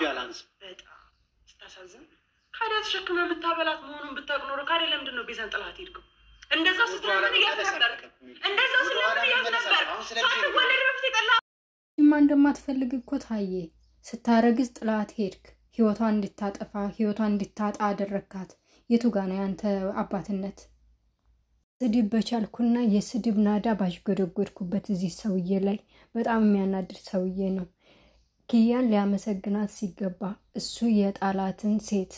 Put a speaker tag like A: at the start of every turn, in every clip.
A: ያላንስ
B: በጣም ስታሳዝን ካዲያ ተሸክመ የምታበላት መሆኑን ብታውቅ ኖሮ ካዲያ ለምንድን ነው ቤዛን ጥላት ሄድከው? እንደዛ ስለምን ያስነበር እንደዛ ስለምን ያስነበር ሳትወለድ በፊት የጠላ
C: እንደማትፈልግ እኮ ታየ። ስታረግዝ ጥላት ሄድክ። ህይወቷን እንድታጠፋ ህይወቷን እንድታጣ አደረካት። የቱ ጋር ነው ያንተ አባትነት? ስድብ በቻልኩና የስድብ ናዳ ባሽጎደጎድኩበት እዚህ ሰውዬ ላይ በጣም የሚያናድድ ሰውዬ ነው። ኪያን ሊያመሰግናት ሲገባ እሱ የጣላትን ሴት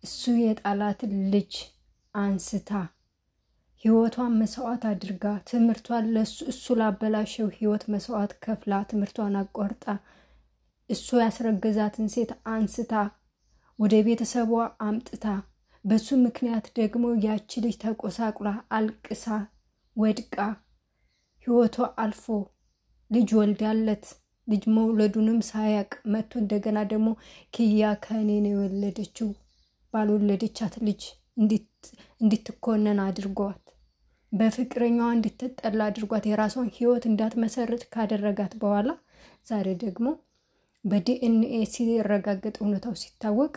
C: እሱ የጣላትን ልጅ አንስታ ህይወቷን መስዋዕት አድርጋ ትምርቷን ለሱ ላበላሸው ህይወት መስዋዕት ከፍላ ትምርቷን አቋርጣ እሱ ያስረገዛትን ሴት አንስታ ወደ ቤተሰቧ አምጥታ በሱ ምክንያት ደግሞ ያቺ ልጅ ተቆሳቁላ አልቅሳ ወድቃ ህይወቷ አልፎ ልጅ ወልዳለት ልጅ መውለዱንም ሳያቅ መጥቶ እንደገና ደግሞ ኪያ ከኔ ነው የወለደችው ባልወለደቻት ልጅ እንድትኮነን አድርጓት በፍቅረኛዋ እንድትጠላ አድርጓት የራሷን ህይወት እንዳትመሰርት ካደረጋት በኋላ ዛሬ ደግሞ በዲኤንኤ ሲረጋገጥ እውነታው ሲታወቅ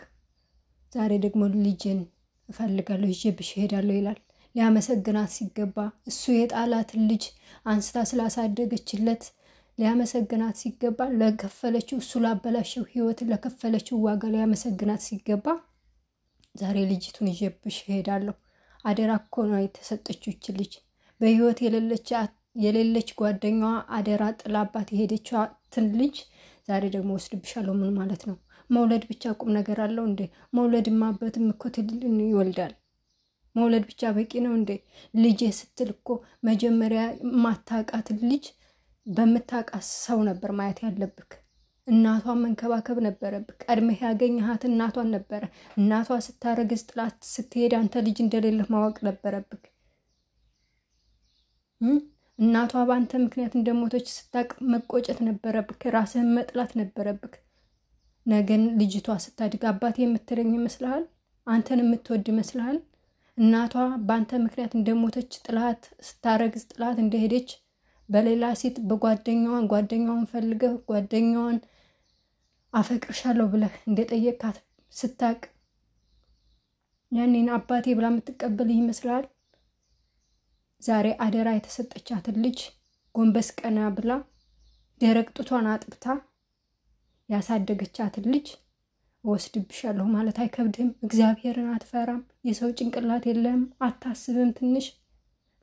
C: ዛሬ ደግሞ ልጅን እፈልጋለሁ ይዤብሽ ሄዳለሁ ይላል። ሊያመሰግናት ሲገባ እሱ የጣላት ልጅ አንስታ ስላሳደገችለት ሊያመሰግናት ሲገባ ለከፈለችው እሱ ላበላሸው ህይወት ለከፈለችው ዋጋ ሊያመሰግናት ሲገባ ዛሬ ልጅቱን ይዤብሽ ሄዳለሁ አደራ እኮ ነው የተሰጠችው ልጅ በህይወት የሌለች ጓደኛዋ አደራ ጥላባት የሄደችው ልጅ ዛሬ ደግሞ ወስድብሻለሁ ምን ማለት ነው? መውለድ ብቻ ቁም ነገር አለው እንዴ? መውለድማ አባትም እኮ ትልልን ይወልዳል። መውለድ ብቻ በቂ ነው እንዴ? ልጅ ስትል እኮ መጀመሪያ ማታቃት ልጅ በመታቃስ ሰው ነበር ማየት ያለብክ። እናቷን መንከባከብ ነበረብክ። ቀድመህ ያገኘሃት እናቷን ነበር። እናቷ ስታረግዝ ጥላት ስትሄድ አንተ ልጅ እንደሌለ ማወቅ ነበረብክ። እናቷ ባንተ ምክንያት እንደሞተች ስታቅ መቆጨት ነበረብክ። ራስህን መጥላት ነበረብክ። ነገን ልጅቷ ስታድግ አባቴ የምትለኝ ይመስልሃል? አንተን የምትወድ ይመስልሃል? እናቷ ባንተ ምክንያት እንደሞተች ጥላት ስታረግዝ ጥላት እንደሄደች በሌላ ሴት ጓደኛዋን ፈልገህ ጓደኛዋን አፈቅርሻለሁ ብለህ እንደጠየቃት ስታቅ ያኔን አባቴ ብላ የምትቀበልህ ይመስልሃል? ዛሬ አደራ የተሰጠቻትን ልጅ ጎንበስ ቀና ብላ ደረቅ ጡቷን አጥብታ ያሳደገቻትን ልጅ ወስድብሻለሁ ማለት አይከብድም? እግዚአብሔርን አትፈራም? የሰው ጭንቅላት የለም? አታስብም? ትንሽ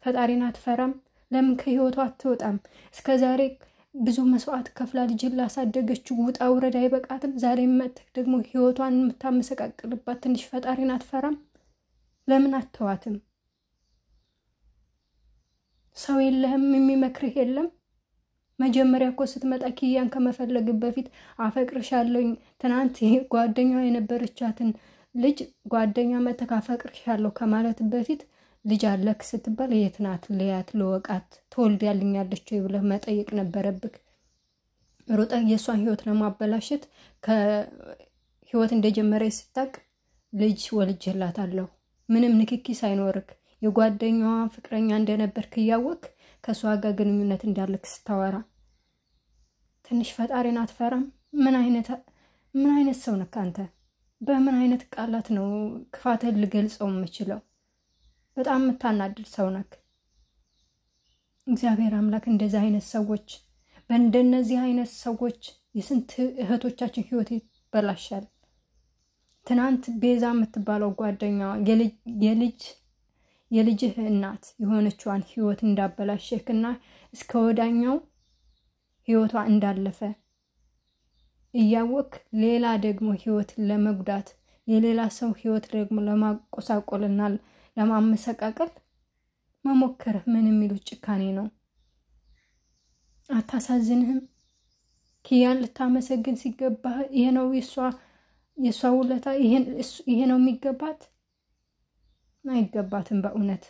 C: ፈጣሪን አትፈራም? ለምን ከህይወቷ አትወጣም? እስከዛሬ ብዙ መስዋዕት ከፍላ ልጅን ላሳደገችው ውጣ ውረድ አይበቃትም? ዛሬ መጥተህ ደግሞ ህይወቷን የምታመሰቃቅልባት ትንሽ ፈጣሪን አትፈራም? ለምን አትተዋትም? ሰው የለህም? የሚመክርህ የለም? መጀመሪያ እኮ ስትመጣ ኪያን ከመፈለግ በፊት አፈቅርሻለሁ ትናንት ጓደኛዋ የነበረቻትን ልጅ ጓደኛ መተካ አፈቅርሻለሁ ከማለት በፊት ልጅ አለክ ስትባል የት ናት ለያት ለወቃት ትወልዳልኛለች ወይ ብለህ መጠየቅ ነበረብክ። ሮጣ የሷን ህይወት ለማበላሸት ከህይወት እንደጀመረ ስታቅ ልጅ ወልጅላታለሁ ምንም ንክኪ ሳይኖርክ የጓደኛዋ ፍቅረኛ እንደነበርክ ያወቅ ከሷ ጋር ግንኙነት እንዳለክ ስታወራ ትንሽ ፈጣሪን አትፈራም? ምን አይነት ሰው ነህ አንተ? በምን አይነት ቃላት ነው ክፋትህን ልገልጸው የምችለው? በጣም የምታናድድ ሰው ነህ። እግዚአብሔር አምላክ እንደዚህ አይነት ሰዎች በእንደነዚህ አይነት ሰዎች የስንት እህቶቻችን ህይወት ይበላሻል። ትናንት ቤዛ የምትባለው ጓደኛዋ የልጅህ እናት የሆነችዋን ህይወት እንዳበላሸክና እስከ ወዳኛው ህይወቷ እንዳለፈ እያወቅ ሌላ ደግሞ ህይወት ለመጉዳት የሌላ ሰው ህይወት ደግሞ ለማቆሳቆልና ለማመሰቃቀል መሞከር ምን የሚሉት ጭካኔ ነው? አታሳዝንህም? ኪያን ልታመሰግን ሲገባ ይሄ ነው የሷ ውለታ ይሄ ነው የሚገባት? አይገባትም በእውነት።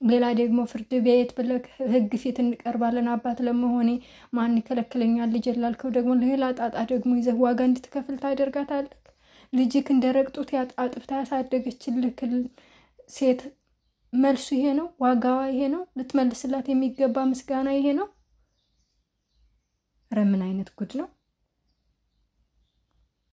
C: ሌላ ደግሞ ፍርድ ቤት ብለህ ህግ ፊት እንቀርባለን አባት ለመሆኔ ማን ይከለክለኛል ልጅ ላልከው ደግሞ ሌላ ጣጣ ደግሞ ይዘህ ዋጋ እንድትከፍል ታደርጋታለህ። ልጅክ እንደረቅጡት ያጣጥፍታ ያሳደገችልህ ሴት መልሱ ይሄ ነው? ዋጋዋ ይሄ ነው? ልትመልስላት የሚገባ ምስጋና ይሄ ነው? ኧረ ምን አይነት ጉድ ነው?